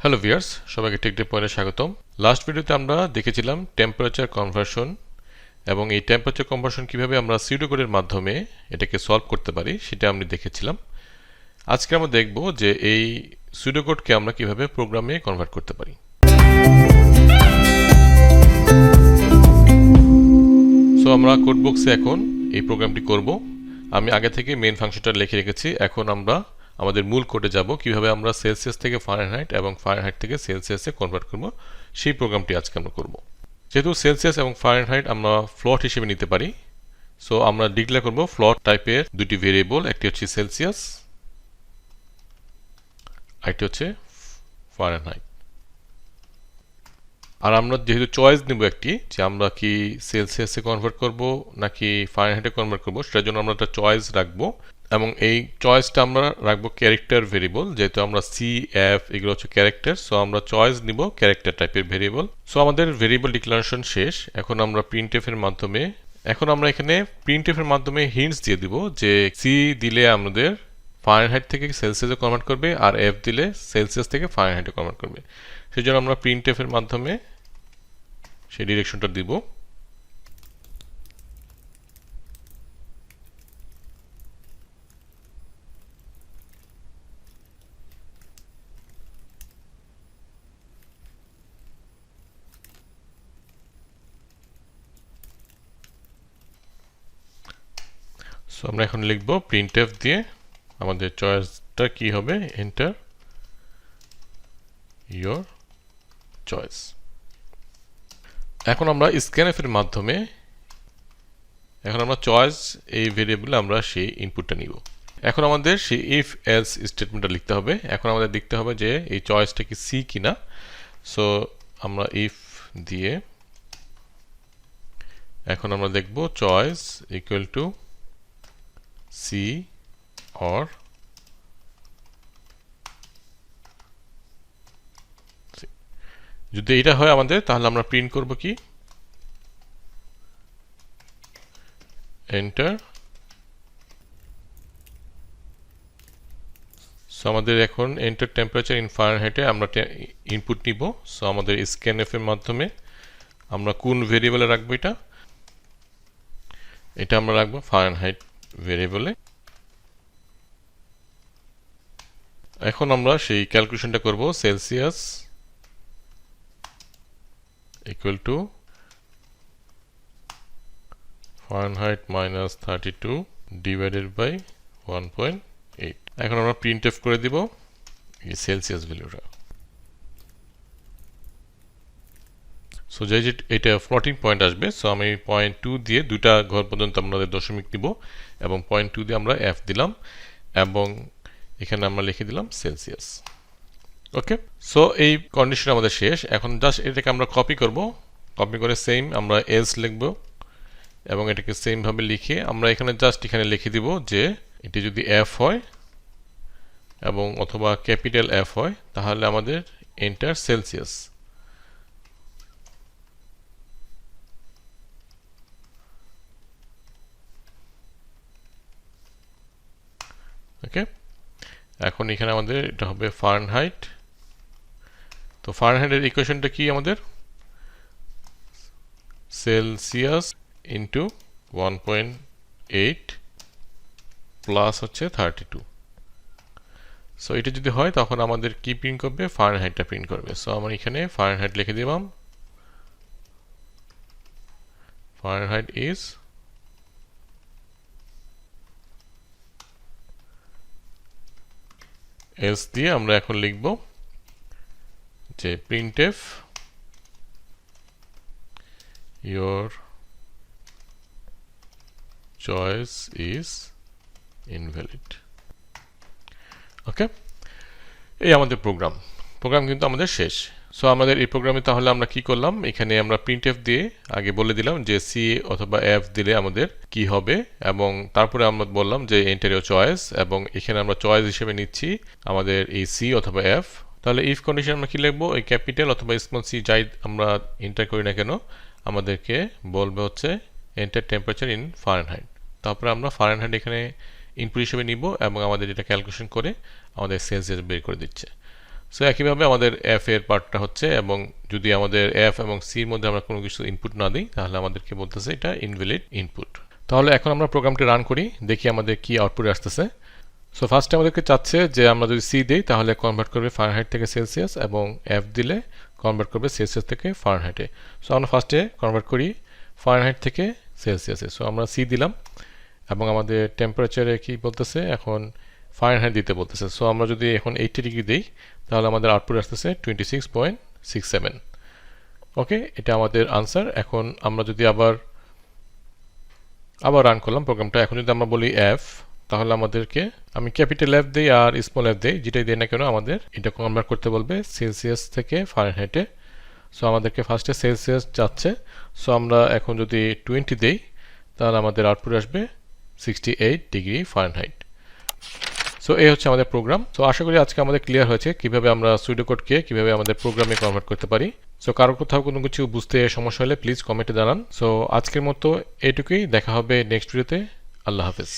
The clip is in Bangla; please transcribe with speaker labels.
Speaker 1: হ্যালো ভিউয়ার্স, সবাইকে টেক ডে পয়েন্টে স্বাগতম। লাস্ট ভিডিওতে আমরা দেখেছিলাম টেম্পারেচার কনভার্সন এবং এই টেম্পারেচার কনভার্সন কিভাবে আমরা সিউডোকোডের মাধ্যমে এটাকে সলভ করতে পারি সেটা আমরা দেখেছিলাম। আজকে আমরা দেখব যে এই সিউডোকোডকে আমরা কিভাবে প্রোগ্রামে কনভার্ট করতে পারি। সো আমরা কোড বক্সে এখন এই প্রোগ্রামটি করব। আমি আগে থেকে মেইন ফাংশনটা লিখে রেখেছি। এখন আমরা আমাদের মূল কোডে যাব, কিভাবে আমরা সেলসিয়াস থেকে ফারেনহাইট এবং ফারেনহাইট থেকে সেলসিয়াসে কনভার্ট করব সেই প্রোগ্রামটি আজকে আমরা করব। যেহেতু সেলসিয়াস এবং ফারেনহাইট আমরা ফ্লোট হিসেবে নিতে পারি, সো আমরা ডিক্লেয়ার করব ফ্লোট টাইপের দুটি ভেরিয়েবল, একটি হচ্ছে সেলসিয়াস, আরেকটি হচ্ছে ফারেনহাইট। আর আমরা যেহেতু চয়েস নেব একটি, যে আমরা কি সেলসিয়াসে কনভার্ট করব নাকি ফারেনহাইটে কনভার্ট করব, সেটার জন্য আমরা একটা চয়েস রাখবো এবং এই চয়েসটা আমরা রাখবো ক্যারেক্টার ভেরিয়েবল। যেহেতু আমরা সি এফ এগুলো হচ্ছে ক্যারেক্টার, সো আমরা চয়েস নিব ক্যারেক্টার টাইপের ভেরিয়েবল। সো আমাদের ভেরিয়েবল ডিক্লারেশন শেষ। এখন আমরা প্রিন্টএফ এর মাধ্যমে এখানে প্রিন্টএফ এর মাধ্যমে হিন্টস দিয়ে দিব যে সি দিলে আমাদের ফারেনহাইট থেকে সেলসিয়াসে কনভার্ট করবে আর এফ দিলে সেলসিয়াস থেকে ফারেনহাইটে কনভার্ট করবে। সেই জন্য আমরা প্রিন্টএফ এর মাধ্যমে সেই ডিরেকশনটা দিব। সো আমরা এখন লিখব প্রিন্টএফ দিয়ে আমাদের চয়েসটা কি হবে, এন্টার ইয়োর চয়েস। এখন আমরা স্ক্যানএফ এর মাধ্যমে আমরা চয়েস এই ভেরিয়েবলে আমরা সেই ইনপুটটা নিব। এখন আমাদের সেই ইফ এলস স্টেটমেন্টটা লিখতে হবে। এখন আমাদের দেখতে হবে যে এই চয়েসটা কি সি কিনা। সো আমরা ইফ দিয়ে এখন আমরা দেখব choice equal to C or যদি এটা হয় আমাদের, তাহলে আমরা প্রিন্ট করব কি, এন্টার। সো আমাদের এখন এন্টার টেম্পারেচার ইন ফারেনহাইটে আমরা ইনপুট নিব। সো আমাদের স্ক্যানএফ এর মাধ্যমে আমরা কোন ভেরিয়েবলে রাখবো, এটা আমরা রাখবো ফারেনহাইট ভেরিয়েবলে। এখন আমরা সেই ক্যালকুলেশনটা করব, Celsius equal to Fahrenheit minus 32 divided by 1.8। এখন আমরা প্রিন্টএফ করে দিব এই সেলসিয়াস ভ্যালুটা। সো যে এটা ফ্লোটিং পয়েন্ট আসবে, সো আমি 0.2 দিয়ে দুইটা ঘর পর্যন্ত আমাদের দশমিক নিব এবং 0.2 দিয়ে আমরা এফ দিলাম এবং এখানে আমরা লিখে দিলাম সেলসিয়াস। ওকে, সো এই কন্ডিশন আমাদের শেষ। এখন জাস্ট এটাকে আমরা কপি করব, কপি করে সেম আমরা এলস লিখব এবং এটাকে সেম ভাবে লিখে আমরা এখানে জাস্ট এখানে লিখে দিব যে এটি যদি এফ হয় এবং অথবা ক্যাপিটাল এফ হয়, তাহলে আমাদের এন্টার সেলসিয়াস। ওকে, এখন এখানে আমাদের এটা হবে ফারেনহাইট। তো ফারেনহাইটের ইকুয়েশনটা কি আমাদের, সেলসিয়াস ইন্টু 1.8 প্লাস হচ্ছে 32। সো এটা যদি হয় তখন আমাদের কি প্রিন্ট করবে, ফারেনহাইটটা প্রিন্ট করবে। সো আমরা এখানে ফারেনহাইট লিখে দিলাম, ফারেনহাইট ইজ এলস দিয়ে আমরা এখন লিখব যে printf your choice is invalid। ওকে, এই আমাদের প্রোগ্রাম কিন্তু আমাদের শেষ। সো আমাদের এই প্রোগ্রামে তাহলে আমরা কি করলাম, এখানে আমরা প্রিন্টএফ দিয়ে আগে বলে দিলাম যে সি অথবা এফ দিলে আমাদের কি হবে এবং তারপরে আমরা বললাম যে এন্টার ইওর চয়েস এবং এখানে আমরা চয়েস হিসেবে নিচ্ছি আমাদের এই সি অথবা এফ। তাহলে ইফ কন্ডিশন আমরা কি লিখবো, এই ক্যাপিটাল অথবা স্মল সি যাই আমরা এন্টার করি না কেন, আমাদেরকে বলবে হচ্ছে এন্টার টেম্পারেচার ইন ফারেনহাইট। তারপরে আমরা ফারেনহাইট এখানে ইনপুট হিসেবে নিব এবং আমাদের এটা ক্যালকুলেশন করে আমাদের সেলসিয়াস বের করে দিচ্ছে। সো একইভাবে আমাদের এফ এর পার্টটা হচ্ছে, এবং যদি আমাদের এফ এবং সির মধ্যে আমরা কোনো কিছু ইনপুট না দিই তাহলে আমাদেরকে বলতেছে এটা ইনভ্যালিড ইনপুট। তাহলে এখন আমরা প্রোগ্রামটি রান করি, দেখি আমাদের কি আউটপুট আসতেছে। সো ফার্স্টে আমাদেরকে চাচ্ছে যে আমরা যদি সি দিই তাহলে কনভার্ট করবে ফারেনহাইট থেকে সেলসিয়াস, এবং এফ দিলে কনভার্ট করবে সেলসিয়াস থেকে ফারেনহাইটে। সো আমরা ফার্স্টে কনভার্ট করি ফারেনহাইট থেকে সেলসিয়াসে। সো আমরা সি দিলাম, এবং আমাদের টেম্পারেচারে কি বলতেছে, এখন ফারেনহাইট দিতে বলতেছে। সো আমরা যদি এখন 80 ডিগ্রি দিই তাহলে আমাদের আউটপুট আসতেছে 26.67। ওকে, এটা আমাদের আনসার। এখন আমরা যদি আবার রান করলাম প্রোগ্রামটা, এখন যদি আমরা বলি এফ, তাহলে আমাদেরকে, আমি ক্যাপিটাল এফ দিই আর স্মল এফ দিই, যেটাই দিই না কেন আমাদের এটা কনভার্ট করতে বলবে সেলসিয়াস থেকে ফারেনহাইটে। সো আমাদেরকে ফার্স্টে সেলসিয়াস যাচ্ছে। সো আমরা এখন যদি 20 দিই তাহলে আমাদের আউটপুট আসবে 68 ডিগ্রি ফারেনহাইট। সো এই হচ্ছে আমাদের প্রোগ্রাম। সো আশা করি আজকে আমাদের ক্লিয়ার হয়েছে কিভাবে আমরা সুইডোকোডকে কিভাবে আমাদের প্রোগ্রামে কনভার্ট করতে পারি। সো কারো কোথাও কোনো কিছু বুঝতে সমস্যা হলে প্লিজ কমেন্টে জানান। সো আজকের মতো এইটুকুই, দেখা হবে নেক্সট ভিডিওতে। আল্লাহ হাফেজ।